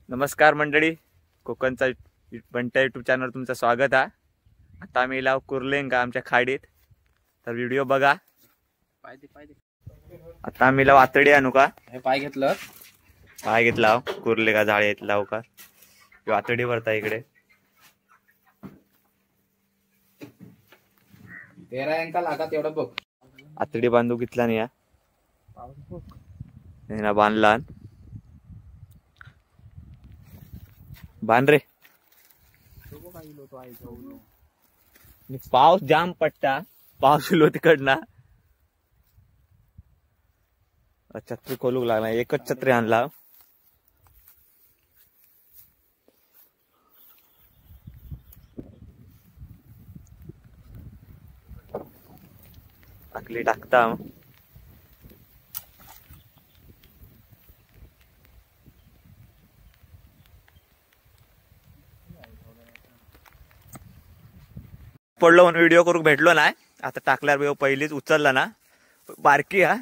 नमस्कार मंडळी, कोकणचा बंट्या यूट्यूब चॅनल तुमचं स्वागत आहे। आता आम्ही लाव कुर्लेंगा आमच्या खाडीत, तर व्हिडिओ बघा। आता आम्ही लाव आतडी आणू का? पाय घेतला कुर्ले का झाळे येत लाव का आतडी भरता इकडे 13 अंका लागा तेवढं बघ। आतडी बांधू घेतला नाही या बांधला बांध रे। पाऊस जाम पट्टा, पाऊस लो तिकडना छत्री खोलूक लागला, एकच छत्री आणला। टाकली टाकता पडलो म्हणून व्हिडिओ करू भेटलो ना। आता टाकल्यावर पहिलीच उचलला ना, बारकी हा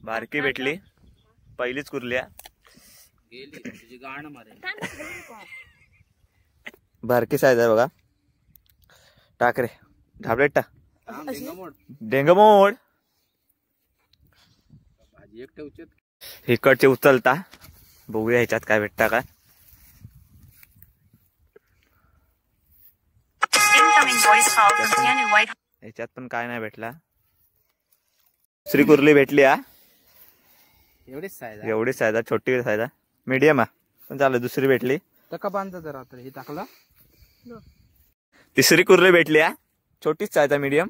बारकी भेटली, पहिलीच कुर्ल्या बारकी साईज आहे बघा। टाक रे ढाबलेट टाक, डेंगमोड इकडचे उचलता, बघूया ह्याच्यात काय भेटता का। ह्याच्यात पण काय नाही भेटला। दुसरी कुर्ली भेटली हा, एवढीच साईज छोटी साईज मीडियम पण चालेल। दुसरी भेटली तका बांधता जरा तर हे टाकला। तिसरी कुर्ली भेटली हा, छोटीच साईज मीडियम।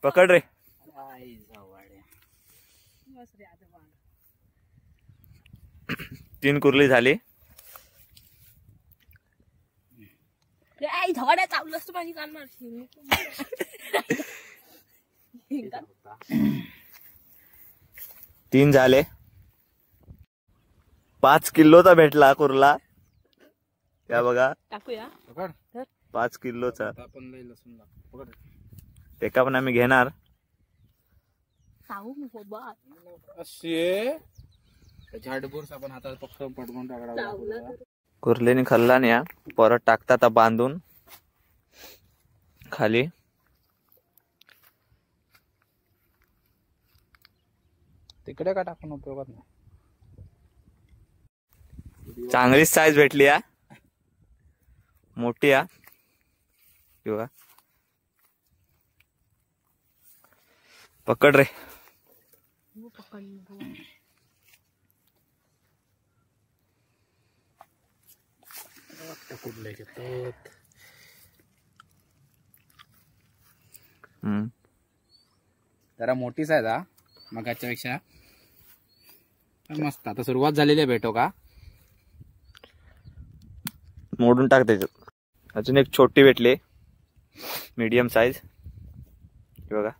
पकड रे। तीन कुर्ली झाली। तीन झाले। 5 किलोचा भेटला कुर्ला, त्या बघा 5 किलोचा। ते का पण आम्ही घेणार। कुर्लेने खाल्ला नाही, परत टाकतात बांधून खाली। तिकडे का टाकून उपयोगात नाही। चांगलीच साईज भेटली हा, मोठी हा बघा। पकड रे। जरा मोठी साईज हा मगाच्या पेक्षा, मस्त। आता सुरुवात झालेली आहे, भेटो का मोडून टाक त्याच्यात। अजून एक छोटी भेटली, मीडियम साईज बघा।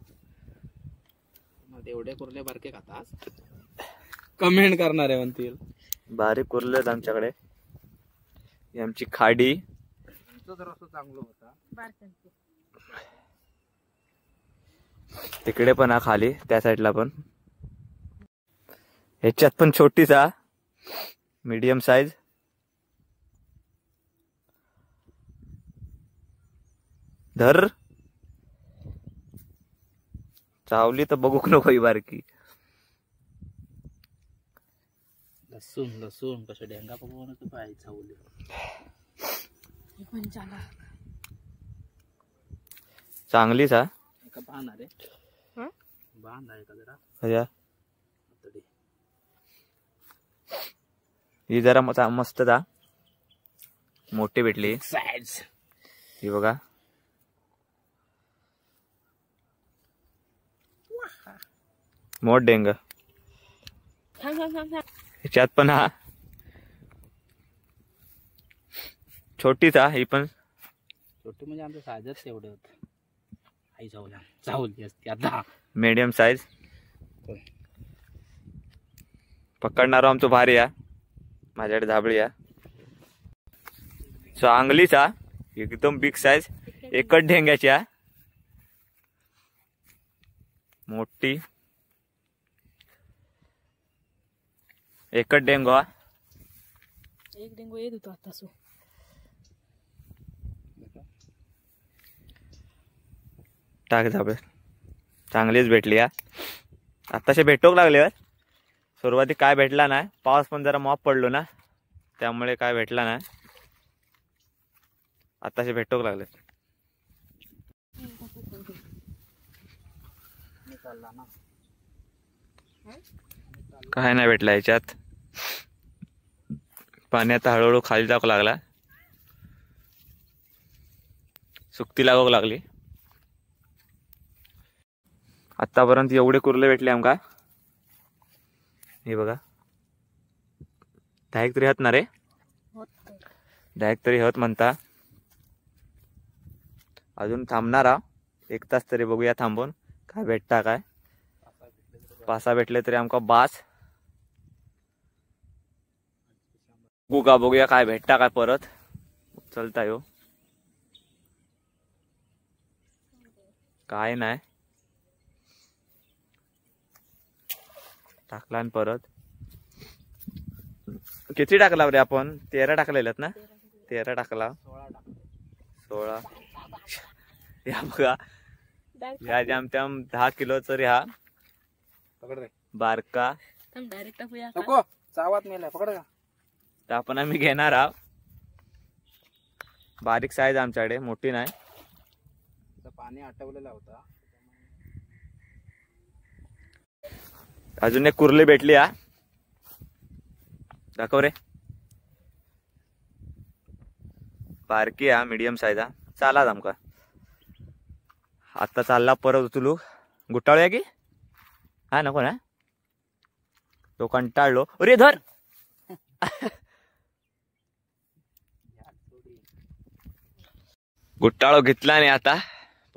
एवढे कुर्ले बारके खातात, कमेंट करणारे म्हणतील। बारीक कुर्ले आहेत आमच्याकडे, ही आमची खाडी। चांगलं होता तिकडे पण हा खाली, त्या साईडला पण। ह्याच्यात पण छोटीच हा, मीडियम साईज। धर चावली तर बघूक नको ही बारकी। लसूण कसं डेंगा पकवून पाय चावली। चांगलीच हा, बांध रे बांध आहे का जरा। ही जरा मस्त था, मोठी भेटली साईज ही बघा। मोठ डेंग ह्याच्यात पण हा छोटीच हा, ही पण छोटी म्हणजे आमचं साईजच तेवढे होत। आई चावली असते आता। मीडियम साईज पकडणार आमचं भारी हा, माझ्याकडे धाबळी हा। चांगलीच हा, एकदम बिग साईज, एकच ढेंग्याची हा, मोठी। एकच डेंगू हा. एक डेंगू येत होतो आता सो. टाक झाबड चांगलीच भेटली हा. आताशे भेटोक लागले. सुरुवाती काय भेटला नाही. पाऊस पण जरा मॉप पडलो ना त्यामुळे काय भेटला नाही. आताशे भेटोक लागले. काय नाही भेटला याच्यात. पाणी आता हळूहळू खाली जाऊ लागला. सुकती लागू लागली. आतापर्यंत एवढे कुर्ले भेटले आमका. हे बघा डायरेक्ट तरी हत ना रे. डायरेक्ट तरी हत म्हणता. अजून थांबणार हा 1 तास तरी. बघूया थांबून काय भेटता काय. 5 भेटले तरी आमका बास. गुगा बघूया काय भेटता काय परत. चलता यो काय नाही. टाकला परत. किती टाकला रे आपण. 13 टाकलेल्यात ना. 13 टाकला. 16 या बघा. या जामत्याम 10 किलो तरी हा बारका. डायरेक्ट टाकूया नको चावात मेला पकड का. तर आपण आम्ही घेणार आहोत. बारीक साईज आमच्याकडे मोठी नाही. पाणी आटवलेला होता. अजून एक कुर्ली भेटली हा. दाखव रे. बारकी हा मीडियम साईज हा. चाला आमका आता चालला परत उचलू. गुटाळूया की हा. नको ना तो कंटाळलो. अरे धर. गुट्टाळो घेतला नाही आता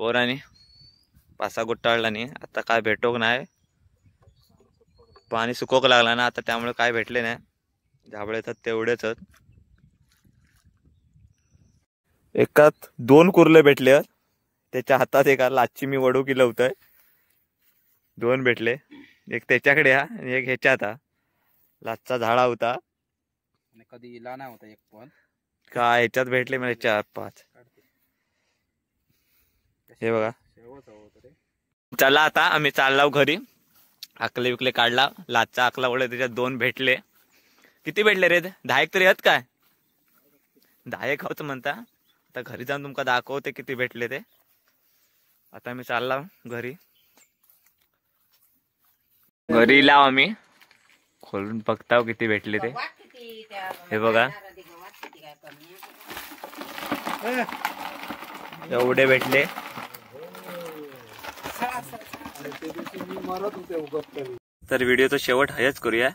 पोराने. 5 गुट्टाळला नाही. आता काय भेटोक नाही. पाणी सुकोक लागला ना आता त्यामुळे काय भेटले नाही. झाबळे तर तेवढेच. एकात 2 कुर्ले भेटले. त्याच्या हातात एका लाचची मी वडू की लावतोय. 2 भेटले. एक त्याच्याकडे हा आणि एक ह्याच्यात हा. लाचचा झाडा होता. कधी इला नाही होता एक पण. काय ह्याच्यात भेटले मला 4-5. हे बघा. चला आता आम्ही चाललाव घरी. आकले विकले काढला. लाचचा आकला वडे त्याच्यात 2 भेटले. किती भेटले रे. 10 तरी आहेत काय. 10 होत म्हणता. आता घरी जाऊन तुमका दाखवते किती भेटले ते. आता मी चालला घरी. घरी लाव आम्ही खोलून बघताव किती भेटले ते. हे बघा एवढे भेटले. तर व्हिडिओचा शेवट हयच करूया.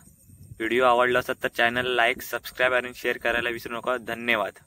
व्हिडिओ आवडला असेल तर चॅनल लाईक सबस्क्राईब आणि शेअर करायला विसरू नका. धन्यवाद.